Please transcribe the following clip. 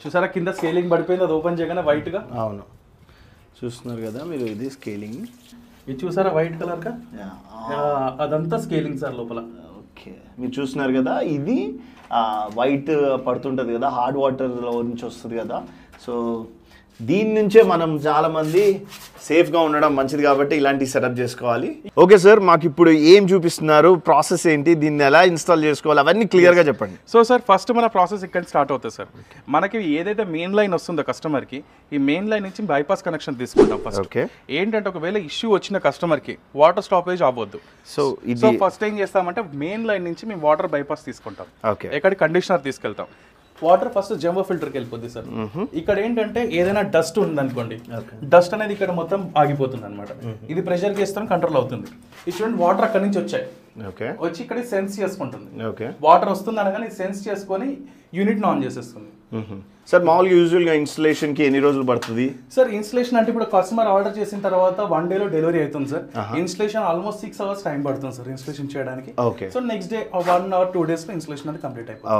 చూసారా కింద స్కేలింగ్ పడిపోయింది, అది ఓపెన్ చేయగానే వైట్ గా. అవును, చూస్తున్నారు కదా మీరు, ఇది స్కేలింగ్. ఇది చూసారా వైట్ కలర్ గా, అదంతా స్కేలింగ్ సార్ లోపల. ఓకే, మీరు చూస్తున్నారు కదా, ఇది వైట్ పడుతుంటుంది కదా, హార్డ్ వాటర్లో నుంచి వస్తుంది కదా. సో దీని నుంచే మనం చాలామంది సేఫ్గా ఉండడం మంచిది కాబట్టి ఇలాంటి సెటప్ చేసుకోవాలి. ఓకే సార్, మాకు ఇప్పుడు ఏం చూపిస్తున్నారు, ప్రాసెస్ ఏంటి, దీన్ని ఎలా ఇన్స్టాల్ చేసుకోవాలి, అవన్నీ క్లియర్గా చెప్పండి. సో సార్ ఫస్ట్ మన ప్రాసెస్ ఇక్కడ స్టార్ట్ అవుతుంది సార్. మనకి ఏదైతే మెయిన్ లైన్ వస్తుందో కస్టమర్కి, ఈ మెయిన్ లైన్ నుంచి బైపాస్ కనెక్షన్ తీసుకుంటాం ఫస్ట్. ఓకే, ఏంటంటే ఒకవేళ ఇష్యూ వచ్చిన కస్టమర్కి వాటర్ స్టాపేజ్ అవ్వద్దు. సో ఫస్ట్ ఏం చేస్తామంటే మెయిన్ లైన్ నుంచి మేము వాటర్ బైపాస్ తీసుకుంటాం. ఓకే, ఎక్కడి కండిషనర్ తీసుకెళ్తాం. వాటర్ ఫస్ట్ జంబో ఫిల్టర్కి వెళ్ళిపోద్ది సార్. ఇక్కడ ఏంటంటే ఏదైనా డస్ట్ ఉందనుకోండి, డస్ట్ అనేది ఇక్కడ మొత్తం ఆగిపోతుంది అనమాట. ఇది ప్రెషర్ చేస్తాం, కంట్రోల్ అవుతుంది. ఈ చూడండి వాటర్ అక్కడ నుంచి వచ్చాయి, వచ్చి ఇక్కడ సెన్స్ చేసుకుంటుంది. వాటర్ వస్తుంది అనగానే సెన్స్ చేసుకొని యూనిట్ ఆన్ చేసేస్తుంది. సార్ మామూలుగా యూజువల్గా ఇన్స్టలేషన్కి ఎన్ని రోజులు పడుతుంది సార్? ఇన్స్టలేషన్ అంటే ఇప్పుడు కస్టమర్ ఆర్డర్ చేసిన తర్వాత 1 డేలో డెలివరీ అవుతుంది sir. Installation almost 6 hours time పడుతుంది సార్ ఇన్స్టలేషన్ చేయడానికి. సో నెక్స్ట్ డే 1 or 2 డేస్లో ఇన్స్టలేషన్ అనేది కంప్లీట్ అయిపోతుంది.